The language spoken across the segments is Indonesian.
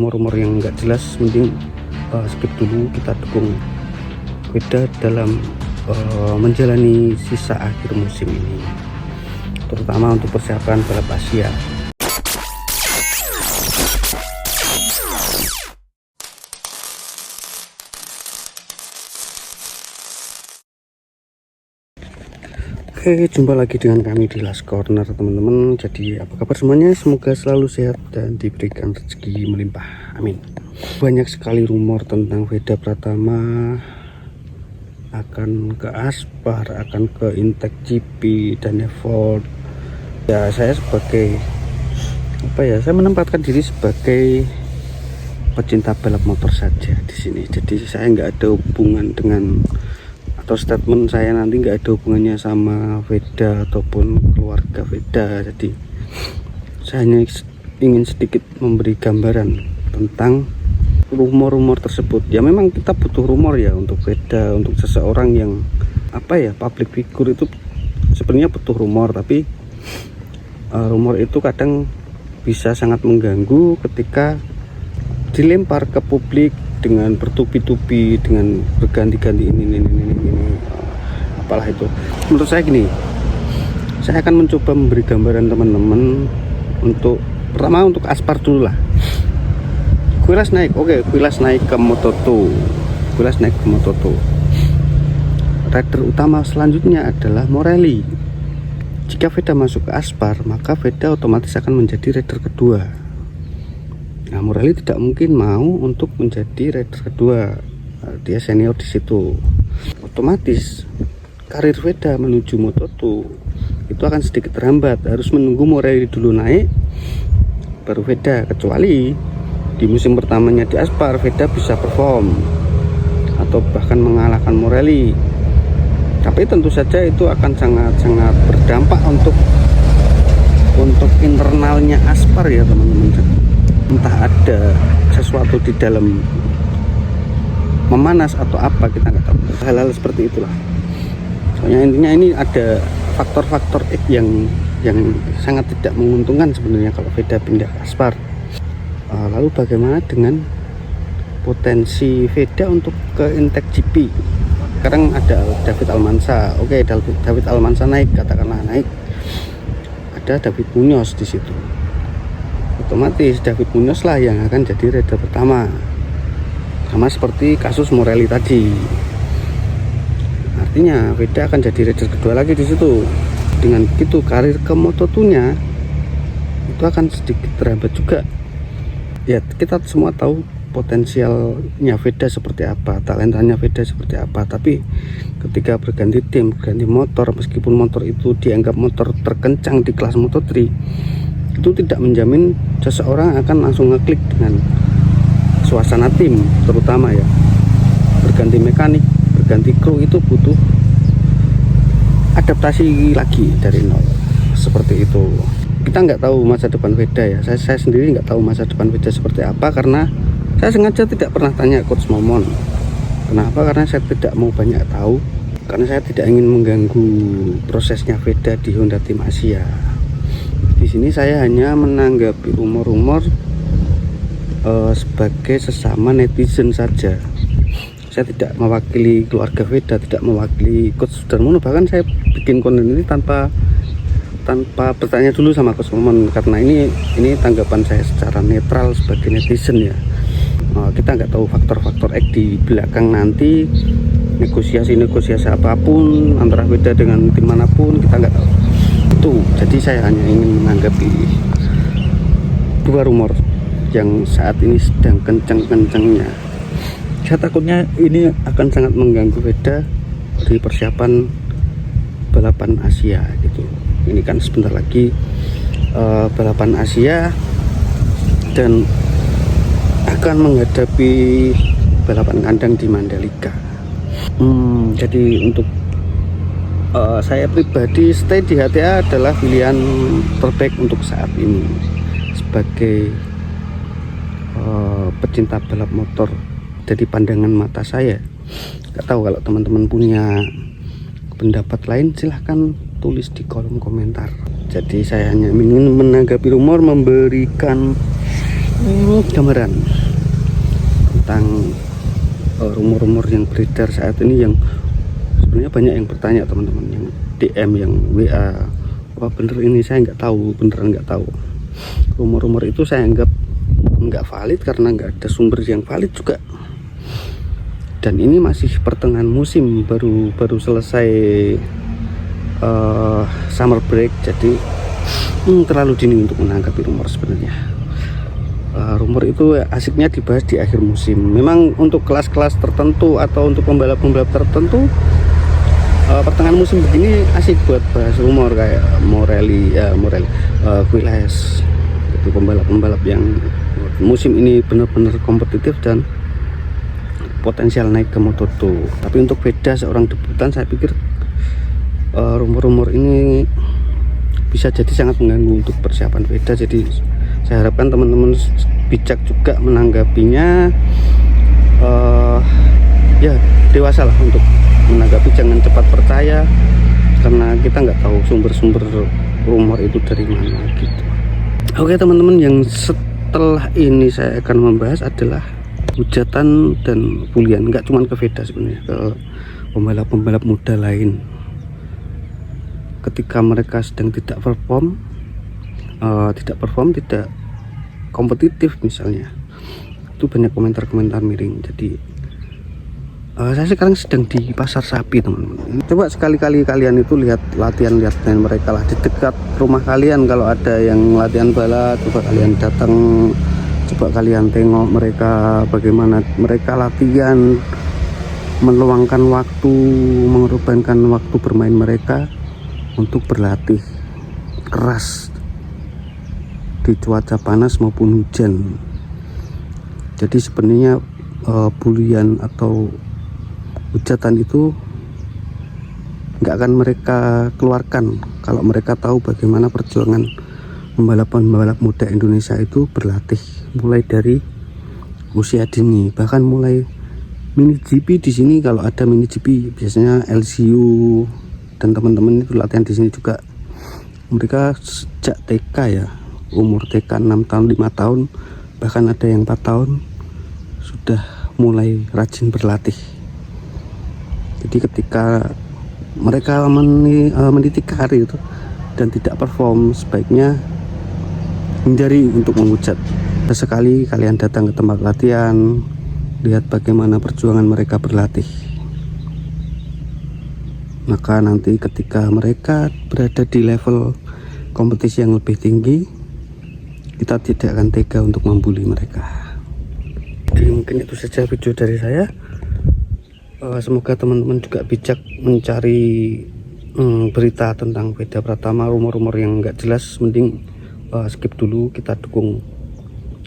Rumor-rumor yang nggak jelas mending skip dulu. Kita dukung Weda dalam menjalani sisa akhir musim ini, terutama untuk persiapan balap Asia. Oke, jumpa lagi dengan kami di Last Corner, teman-teman. Jadi apa kabar semuanya? Semoga selalu sehat dan diberikan rezeki melimpah, amin. Banyak sekali rumor tentang Weda Pratama akan ke Aspar, akan ke Intech GP dan Evolve. Ya, saya sebagai saya menempatkan diri sebagai pecinta balap motor saja di sini. Jadi saya nggak ada hubungan dengan, atau statement saya nanti nggak ada hubungannya sama Weda ataupun keluarga Weda. Jadi saya hanya ingin sedikit memberi gambaran tentang rumor-rumor tersebut. Ya memang kita butuh rumor ya untuk Weda, untuk seseorang yang public figure itu sebenarnya butuh rumor, tapi rumor itu kadang bisa sangat mengganggu ketika dilempar ke publik dengan bertubi-tubi, dengan berganti-ganti ini apalah itu. Menurut saya gini, saya akan mencoba memberi gambaran teman-teman untuk pertama untuk Aspar dulu lah. Quilas naik, Quilas naik ke Moto2. Rider utama selanjutnya adalah Morelli. Jika Weda masuk ke Aspar, maka Weda otomatis akan menjadi rider kedua. Nah, Morelli tidak mungkin mau untuk menjadi rider kedua. Dia senior di situ. Otomatis karir Weda menuju Moto2 itu akan sedikit terhambat. Harus menunggu Morelli dulu naik, baru Weda. Kecuali di musim pertamanya di Aspar Weda bisa perform atau bahkan mengalahkan Morelli. Tapi tentu saja itu akan sangat-sangat berdampak untuk internalnya Aspar ya teman-teman. Entah ada sesuatu di dalam memanas atau apa, kita nggak tahu. Hal-hal seperti itulah. Soalnya intinya ini ada faktor-faktor X yang sangat tidak menguntungkan sebenarnya kalau Weda pindah ke Aspar. Lalu bagaimana dengan potensi Weda untuk ke Intech GP? Sekarang ada David Almansa. David Almansa naik, katakanlah naik. Ada David Munoz di situ. Otomatis David Munoz lah yang akan jadi rider pertama, sama seperti kasus Morelli tadi. Artinya Weda akan jadi rider kedua lagi di situ. Dengan begitu karir ke Moto2-nya itu akan sedikit terhambat juga. Ya kita semua tahu potensialnya Weda seperti apa, talentanya Weda seperti apa. Tapi ketika berganti tim, berganti motor, meskipun motor itu dianggap motor terkencang di kelas Moto3, itu tidak menjamin seseorang akan langsung ngeklik dengan suasana tim, terutama ya berganti mekanik, berganti kru itu butuh adaptasi lagi dari nol, seperti itu. Kita nggak tahu masa depan Weda ya, saya sendiri nggak tahu masa depan Weda seperti apa, karena saya sengaja tidak pernah tanya Coach Momon. Kenapa? Karena saya tidak mau banyak tahu, karena saya tidak ingin mengganggu prosesnya Weda di Honda Tim Asia. Di sini saya hanya menanggapi rumor-rumor sebagai sesama netizen saja. Saya tidak mewakili keluarga Weda, tidak mewakili Coach Sudarmono. Bahkan saya bikin konten ini tanpa bertanya dulu sama Coach Momon, karena ini tanggapan saya secara netral sebagai netizen ya. Kita nggak tahu faktor-faktor X di belakang nanti, negosiasi apapun antara Weda dengan tim manapun, kita nggak tahu itu. Jadi saya hanya ingin menanggapi dua rumor yang saat ini sedang kencang-kencangnya. Saya takutnya ini akan sangat mengganggu Weda di persiapan balapan Asia gitu. Ini kan sebentar lagi balapan Asia dan akan menghadapi balapan kandang di Mandalika. Jadi untuk saya pribadi, stay di HTA adalah pilihan terbaik untuk saat ini sebagai pecinta balap motor dari pandangan mata saya. Gak tahu kalau teman-teman punya pendapat lain, silahkan tulis di kolom komentar. Jadi saya hanya ingin menanggapi rumor, memberikan gambaran tentang rumor-rumor yang beredar saat ini, yang sebenarnya banyak yang bertanya teman-teman, yang DM, yang WA, apa bener ini? Saya nggak tahu, beneran nggak tahu. Rumor-rumor itu saya anggap nggak valid karena nggak ada sumber yang valid juga. Dan ini masih pertengahan musim, baru selesai summer break, jadi terlalu dini untuk menanggapi rumor sebenarnya. Rumor itu asiknya dibahas di akhir musim. Memang untuk kelas-kelas tertentu atau untuk pembalap-pembalap tertentu pertengahan musim begini asik buat bahas rumor, kayak Morelli, Quiles. Itu pembalap-pembalap yang musim ini benar-benar kompetitif dan potensial naik ke Moto2. Tapi untuk beda seorang debutan, saya pikir rumor-rumor ini bisa jadi sangat mengganggu untuk persiapan beda. Jadi saya harapkan teman-teman bijak juga menanggapinya, ya dewasa lah untuk menanggapi, jangan cepat percaya karena kita nggak tahu sumber-sumber rumor itu dari mana gitu. Oke teman-teman, yang setelah ini saya akan membahas adalah hujatan dan bulian, nggak cuma ke Veda sebenarnya, ke pembalap-pembalap muda lain. Ketika mereka sedang tidak perform, tidak kompetitif misalnya, itu banyak komentar-komentar miring. Jadi saya sekarang sedang di pasar sapi teman-teman. Coba sekali-kali kalian itu lihat latihan mereka lah di dekat rumah kalian. Kalau ada yang latihan balap, coba kalian datang, coba kalian tengok mereka bagaimana mereka latihan, meluangkan waktu, mengorbankan waktu bermain mereka untuk berlatih keras di cuaca panas maupun hujan. Jadi sebenarnya bulian atau hujatan itu nggak akan mereka keluarkan kalau mereka tahu bagaimana perjuangan pembalap muda Indonesia itu berlatih mulai dari usia dini, bahkan mulai mini GP di sini. Kalau ada mini GP biasanya LCU dan teman-teman itu latihan di sini juga. Mereka sejak TK ya, umur TK 6 tahun, 5 tahun, bahkan ada yang 4 tahun sudah mulai rajin berlatih. Jadi ketika mereka meniti karir itu dan tidak perform, sebaiknya hindari untuk menghujat. Sesekali kalian datang ke tempat latihan, lihat bagaimana perjuangan mereka berlatih. Maka nanti ketika mereka berada di level kompetisi yang lebih tinggi, kita tidak akan tega untuk membuli mereka. Jadi mungkin itu saja video dari saya. Semoga teman-teman juga bijak mencari berita tentang Veda Pratama, rumor-rumor yang nggak jelas, mending skip dulu. Kita dukung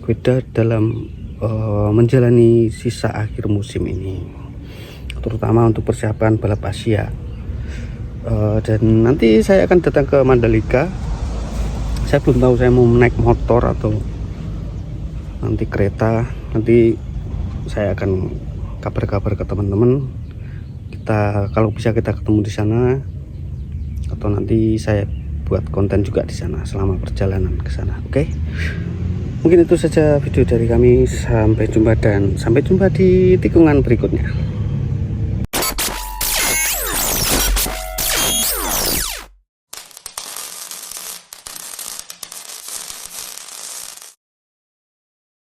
Veda dalam menjalani sisa akhir musim ini, terutama untuk persiapan balap Asia. Dan nanti saya akan datang ke Mandalika. Saya belum tahu saya mau naik motor atau nanti kereta. Nanti saya akan kabar-kabar ke teman-teman. Kalau bisa kita ketemu di sana, atau nanti saya buat konten juga di sana selama perjalanan ke sana. Oke. Mungkin itu saja video dari kami. Sampai jumpa di tikungan berikutnya.